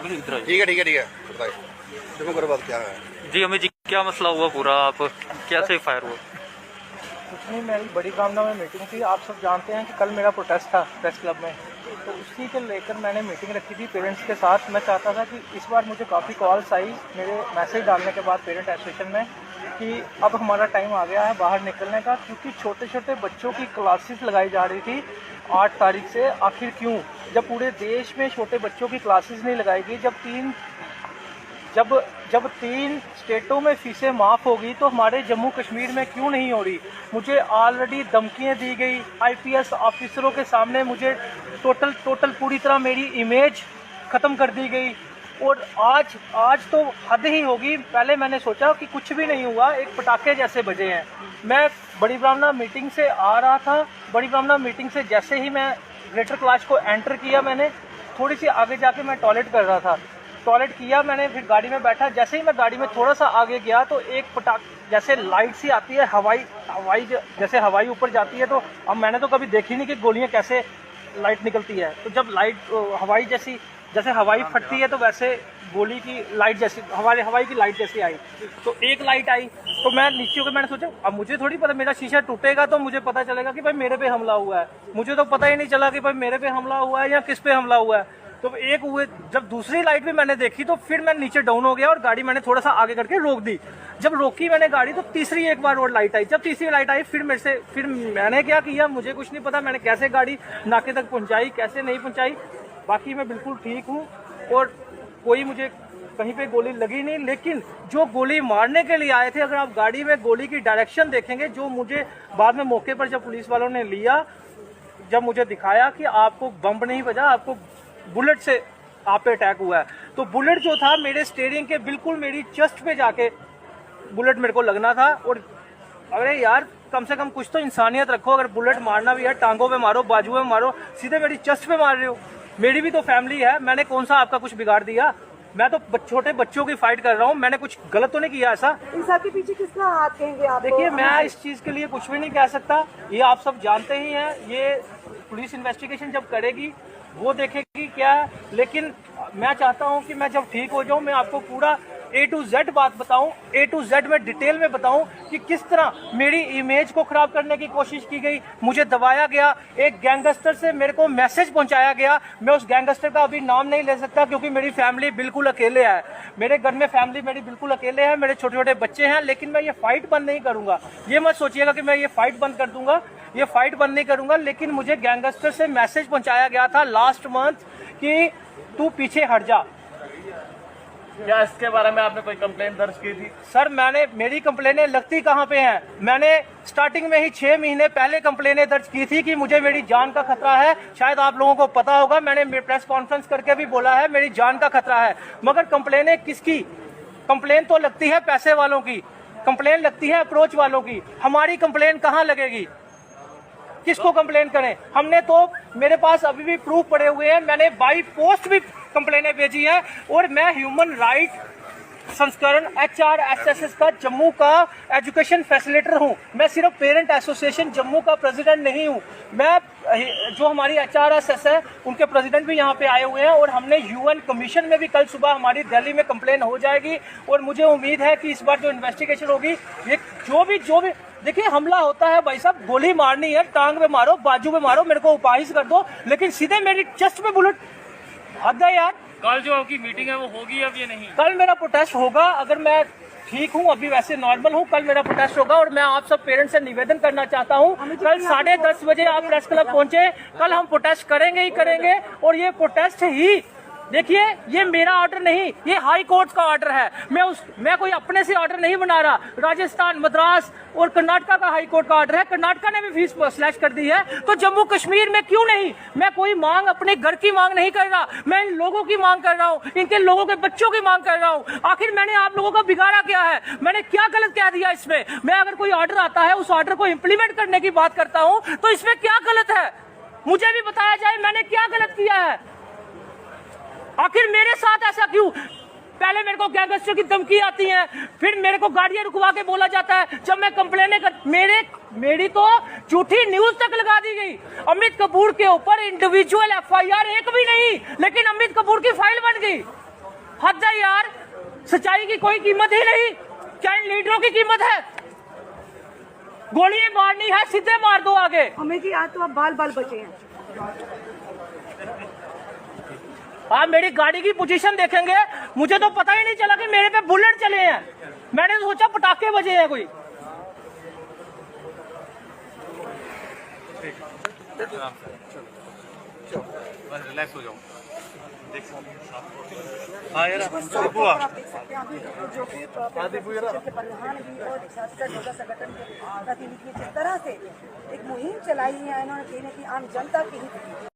ठीक है बताइए, देखो करो बात क्या है। जी अमित जी, क्या मसला हुआ पूरा, आप कैसे फायर हुआ? कुछ नहीं, मेरी बड़ी ब्राह्मणा में मीटिंग थी। आप सब जानते हैं कि कल मेरा प्रोटेस्ट था प्रेस क्लब में, तो उसी के लेकर मैंने मीटिंग रखी थी पेरेंट्स के साथ। मैं चाहता था कि इस बार मुझे काफ़ी कॉल्स आई मेरे मैसेज डालने के बाद पेरेंट एसोसिएशन में कि अब हमारा टाइम आ गया है बाहर निकलने का, क्योंकि छोटे छोटे बच्चों की क्लासेस लगाई जा रही थी 8 तारीख से। आखिर क्यों, जब पूरे देश में छोटे बच्चों की क्लासेस नहीं लगाई गई, जब तीन स्टेटों में फीसें माफ़ होगी, तो हमारे जम्मू कश्मीर में क्यों नहीं हो रही? मुझे ऑलरेडी धमकियाँ दी गई आईपीएस ऑफिसरों के सामने, मुझे टोटल पूरी तरह मेरी इमेज ख़त्म कर दी गई। और आज तो हद ही होगी। पहले मैंने सोचा कि कुछ भी नहीं हुआ, एक पटाखे जैसे बजे हैं। मैं बड़ी ब्राह्मणा मीटिंग से आ रहा था, बड़ी ब्राह्मणा मीटिंग से जैसे ही मैं ग्रेटर कैलाश को एंटर किया, मैंने थोड़ी सी आगे जाके मैं टॉयलेट कर रहा था, टॉयलेट किया मैंने, फिर गाड़ी में बैठा। जैसे ही मैं गाड़ी में थोड़ा सा आगे गया तो एक पटाख जैसे लाइट सी आती है, हवाई जैसे हवाई ऊपर जाती है, तो अब मैंने तो कभी देखी नहीं कि गोलियां कैसे लाइट निकलती है। तो जब लाइट हवाई जैसे हवाई फटती है, तो वैसे गोली की लाइट जैसी हवाई की लाइट जैसी आई। तो एक लाइट आई तो मैं नीचे होकर मैंने सोचा अब मुझे थोड़ी पता, मेरा शीशा टूटेगा तो मुझे पता चलेगा कि भाई मेरे पे हमला हुआ है। मुझे तो पता ही नहीं चला कि भाई मेरे पे हमला हुआ है या किस पे हमला हुआ है। तो एक हुए, जब दूसरी लाइट भी मैंने देखी तो फिर मैं नीचे डाउन हो गया और गाड़ी मैंने थोड़ा सा आगे करके रोक दी। जब रोकी मैंने गाड़ी तो तीसरी एक बार और लाइट आई। जब तीसरी लाइट आई फिर मैंने क्या किया, मुझे कुछ नहीं पता मैंने कैसे गाड़ी नाके तक पहुंचाई, कैसे नहीं पहुंचाई। बाकी मैं बिल्कुल ठीक हूँ और कोई मुझे कहीं पे गोली लगी नहीं। लेकिन जो गोली मारने के लिए आए थे, अगर आप गाड़ी में गोली की डायरेक्शन देखेंगे, जो मुझे बाद में मौके पर जब पुलिस वालों ने लिया, जब मुझे दिखाया कि आपको बम नहीं बजा, आपको बुलेट से आप पे अटैक हुआ है, तो बुलेट जो था मेरे स्टीयरिंग के बिल्कुल मेरी चेस्ट पे जाके बुलेट मेरे को लगना था। और अरे यार, कम से कम कुछ तो इंसानियत रखो। अगर बुलेट मारना भी है, टांगों पे मारो, बाजू में मारो, सीधे मेरी चेस्ट पे मार रहे हो। मेरी भी तो फैमिली है, मैंने कौन सा आपका कुछ बिगाड़ दिया? मैं तो छोटे बच्चों की फाइट कर रहा हूँ, मैंने कुछ गलत तो नहीं किया ऐसा। इन सब के पीछे किसका हाथ कहेंगे आप? देखिए, मैं इस चीज के लिए कुछ भी नहीं कह सकता, ये आप सब जानते ही हैं। ये पुलिस इन्वेस्टिगेशन जब करेगी वो देखेगी क्या है। लेकिन मैं चाहता हूं कि मैं जब ठीक हो जाऊं, मैं आपको पूरा A to Z बात बताऊं, A to Z में डिटेल में बताऊं कि किस तरह मेरी इमेज को खराब करने की कोशिश की गई, मुझे दबाया गया, एक गैंगस्टर से मेरे को मैसेज पहुंचाया गया। मैं उस गैंगस्टर का अभी नाम नहीं ले सकता क्योंकि मेरी फैमिली बिल्कुल अकेले है, मेरे घर में फैमिली मेरी बिल्कुल अकेले है, मेरे छोटे छोटे बच्चे हैं। लेकिन मैं ये फाइट बंद नहीं करूंगा, ये मत सोचिएगा कि मैं ये फाइट बंद कर दूंगा, ये फाइट बंद नहीं करूंगा। लेकिन मुझे गैंगस्टर से मैसेज पहुंचाया गया था लास्ट मंथ कि तू पीछे हट जा। क्या इसके बारे में आपने कोई कंप्लेंट दर्ज की थी? सर, मेरी कंप्लेनें लगती कहाँ पे हैं? मैंने स्टार्टिंग में ही 6 महीने पहले कंप्लेनें दर्ज की थी कि मुझे मेरी जान का खतरा है। शायद आप लोगों को पता होगा, मैंने प्रेस कॉन्फ्रेंस करके भी बोला है मेरी जान का खतरा है। मगर कंप्लेनें किसकी? कंप्लेन तो लगती है पैसे वालों की, कंप्लेन लगती है अप्रोच वालों की। हमारी कंप्लेन कहाँ लगेगी? किसको कंप्लेन करें? हमने तो, मेरे पास अभी भी प्रूफ पड़े हुए हैं, मैंने बाई पोस्ट भी कंप्लेनें भेजी हैं। और मैं ह्यूमन राइट संस्करण HRSS का जम्मू का एजुकेशन फैसिलिटेटर हूं। मैं सिर्फ पेरेंट एसोसिएशन जम्मू का प्रेसिडेंट नहीं हूं, मैं जो हमारी HRSS है उनके प्रेसिडेंट भी यहां पे आए हुए हैं। और हमने UN कमीशन में भी कल सुबह हमारी दिल्ली में कंप्लेन हो जाएगी। और मुझे उम्मीद है कि इस बार जो इन्वेस्टिगेशन होगी, ये जो भी देखिए, हमला होता है भाई साहब, गोली मारनी है, टांग पे मारो, बाजू पे मारो, मेरे को उपाहिश कर दो, लेकिन सीधे मेरी चेस्ट पे बुलेट, हद है यार। कल जो आपकी मीटिंग है वो होगी अब ये नहीं? कल मेरा प्रोटेस्ट होगा, अगर मैं ठीक हूँ, अभी वैसे नॉर्मल हूँ, कल मेरा प्रोटेस्ट होगा। और मैं आप सब पेरेंट्स से निवेदन करना चाहता हूँ, कल 10:30 बजे आप प्रेस क्लब पहुंचे, कल हम प्रोटेस्ट करेंगे ही करेंगे। और ये प्रोटेस्ट ही, देखिए, ये मेरा ऑर्डर नहीं, ये हाई कोर्ट का ऑर्डर है। मैं कोई अपने से ऑर्डर नहीं बना रहा, राजस्थान, मद्रास और कर्नाटका का हाई कोर्ट का ऑर्डर है। कर्नाटका ने भी फीस स्लैश कर दी है, तो जम्मू कश्मीर में क्यों नहीं? मैं कोई मांग, अपने घर की मांग नहीं कर रहा, मैं इन लोगों की मांग कर रहा हूँ, इनके लोगों के बच्चों की मांग कर रहा हूँ। आखिर मैंने आप लोगों का बिगाड़ा क्या है? मैंने क्या गलत कह दिया इसमें? मैं अगर कोई ऑर्डर आता है, उस ऑर्डर को इम्प्लीमेंट करने की बात करता हूँ, तो इसमें क्या गलत है? मुझे भी बताया जाए मैंने क्या गलत किया है। आखिर मेरे साथ ऐसा क्यों? पहले मेरे को गैंगस्टर की धमकी आती है, फिर मेरे को गाड़ियां रुकवा के बोला जाता है। जब मैं कंप्लेन कर, मेरी तो झूठी न्यूज तक लगा दी गई। अमित कपूर के ऊपर इंडिविजुअल FIR एक भी नहीं, लेकिन अमित कपूर की फाइल बन गई। हद है यार, सच्चाई की कोई कीमत ही नहीं, क्या इन लीडरों की कीमत है? गोली मारनी है सीधे मार दो आगे। हमें जी आज तो आप बाल बाल बचे हैं। आप मेरी गाड़ी की पोजीशन देखेंगे, मुझे तो पता ही नहीं चला कि मेरे पे बुलेट चले हैं। मैंने तो सोचा पटाखे बजे हैं कोई। बस रिलैक्स हो जाओ। आप देख सकते हैं अभी जो कि के परिवहन भी और संगठन के प्रतिनिधि जिस तरह से एक मुहिम चलाई है इन्होंने कहीं ना कहीं आम जनता के हित